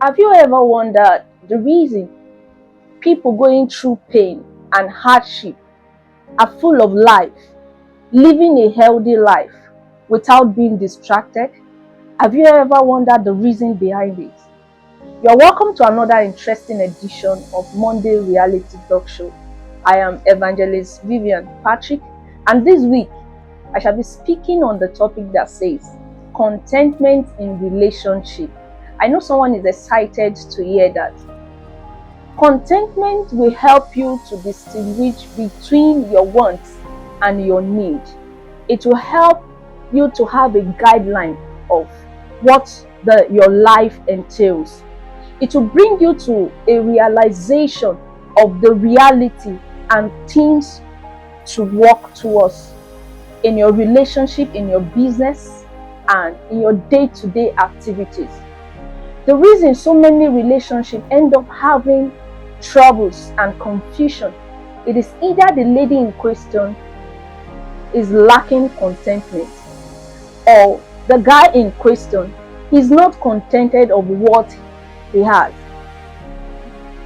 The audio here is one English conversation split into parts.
Have you ever wondered the reason people going through pain and hardship are full of life, living a healthy life without being distracted? Have you ever wondered the reason behind it? You're welcome to another interesting edition of Monday Reality Talk Show. I am Evangelist Vivian Patrick, and this week I shall be speaking on the topic that says contentment in relationship. I know someone is excited to hear that. Contentment will help you to distinguish between your wants and your need. It will help you to have a guideline of what your life entails. It will bring you to a realization of the reality and things to work towards in your relationship, in your business, and in your day-to-day activities. The reason so many relationships end up having troubles and confusion, it is either the lady in question is lacking contentment, or the guy in question is not contented of what he has.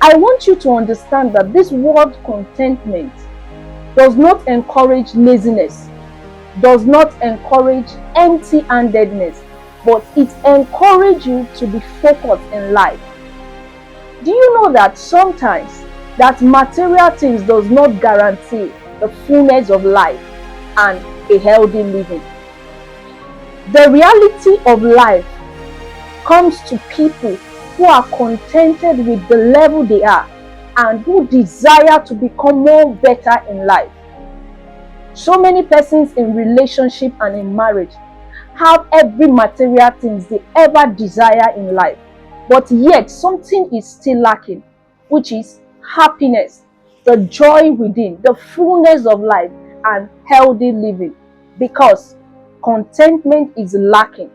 I want you to understand that this word contentment does not encourage laziness, does not encourage empty-handedness, but it encourages you to be focused in life. Do you know that sometimes that material things does not guarantee the fullness of life and a healthy living? The reality of life comes to people who are contented with the level they are and who desire to become more better in life. So many persons in relationship and in marriage have every material things they ever desire in life, but yet something is still lacking, which is happiness, the joy within, the fullness of life and healthy living, because contentment is lacking.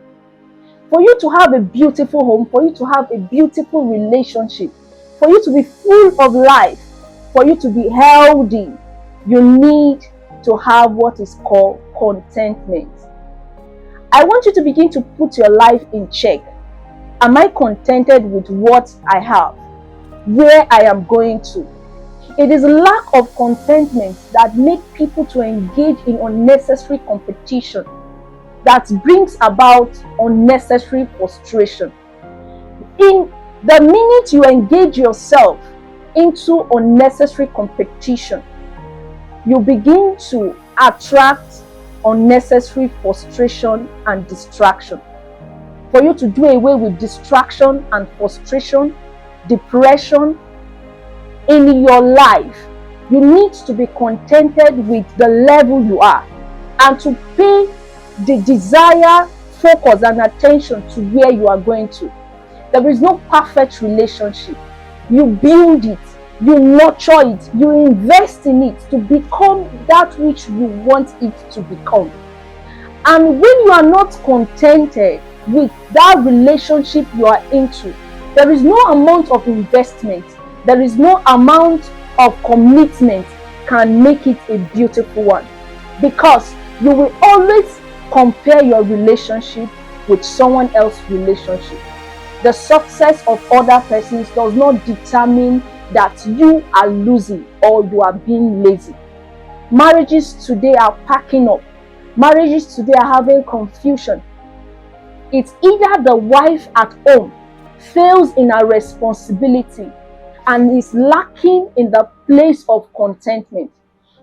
For you to have a beautiful home, for you to have a beautiful relationship, for you to be full of life, for you to be healthy, you need to have what is called contentment. I want you to begin to put your life in check. Am I contented with what I have, where I am going to? It is lack of contentment that makes people to engage in unnecessary competition, that brings about unnecessary frustration. In the minute you engage yourself into unnecessary competition, you begin to attract unnecessary frustration and distraction. For you to do away with distraction and frustration, depression in your life, you need to be contented with the level you are and to pay the desire, focus and attention to where you are going to. There is no perfect relationship. You build it, you nurture it, you invest in it to become that which you want it to become. And when you are not contented with that relationship you are into, there is no amount of investment, there is no amount of commitment can make it a beautiful one, because you will always compare your relationship with someone else's relationship. The success of other persons does not determine that you are losing or you are being lazy. Marriages today are packing up. Marriages today are having confusion. It's either the wife at home fails in her responsibility and is lacking in the place of contentment.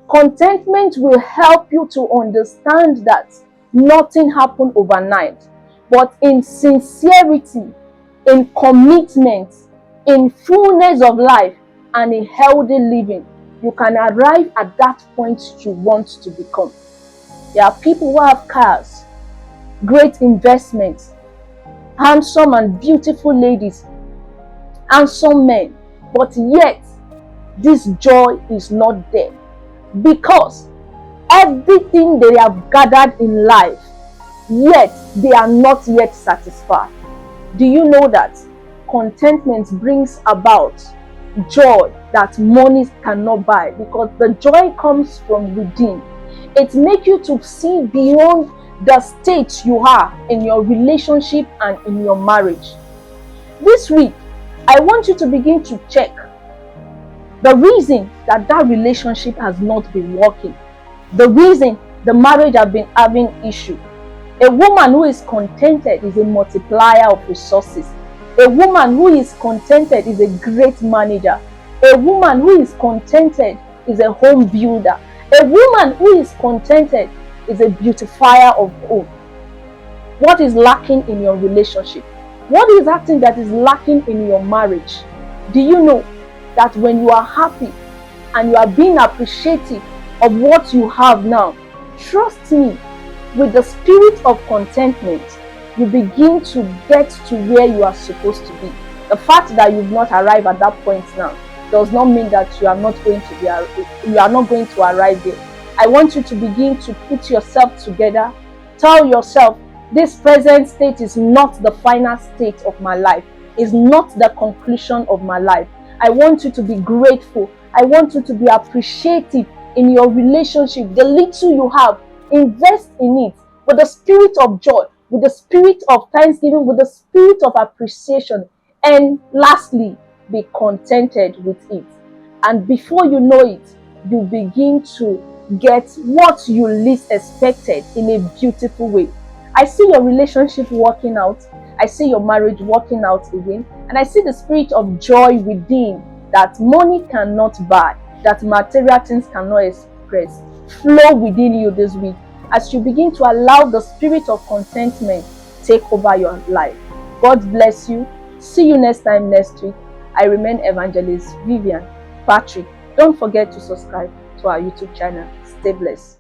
Contentment will help you to understand that nothing happened overnight, but in sincerity, in commitment, in fullness of life and in healthy living, you can arrive at that point you want to become. There are people who have cars, great investments, handsome and beautiful ladies, handsome men, but yet this joy is not there, because everything they have gathered in life, yet they are not yet satisfied. Do you know that contentment brings about joy that money cannot buy? Because the joy comes from within. It makes you to see beyond the state you are in your relationship and in your marriage. This week, I want you to begin to check the reason that that relationship has not been working, the reason the marriage have been having issue. A woman who is contented is a multiplier of resources. A woman who is contented is a great manager. A woman who is contented is a home builder. A woman who is contented is a beautifier of home. What is lacking in your relationship? What is that thing that is lacking in your marriage? Do you know that when you are happy and you are being appreciative of what you have now, trust me, with the spirit of contentment, you begin to get to where you are supposed to be. The fact that you've not arrived at that point now does not mean that you are not going to arrive there. I want you to begin to put yourself together. Tell yourself, this present state is not the final state of my life, is not the conclusion of my life. I want you to be grateful. I want you to be appreciative in your relationship. The little you have, invest in it with the spirit of joy, with the spirit of thanksgiving, with the spirit of appreciation. And lastly, be contented with it. And before you know it, you begin to get what you least expected in a beautiful way. I see your relationship working out. I see your marriage working out again. And I see the spirit of joy within that money cannot buy, that material things cannot express, flow within you this week as you begin to allow the spirit of contentment take over your life. God bless you. See you next time next week. I remain Evangelist Vivian Patrick. Don't forget to subscribe to our YouTube channel. Stay blessed.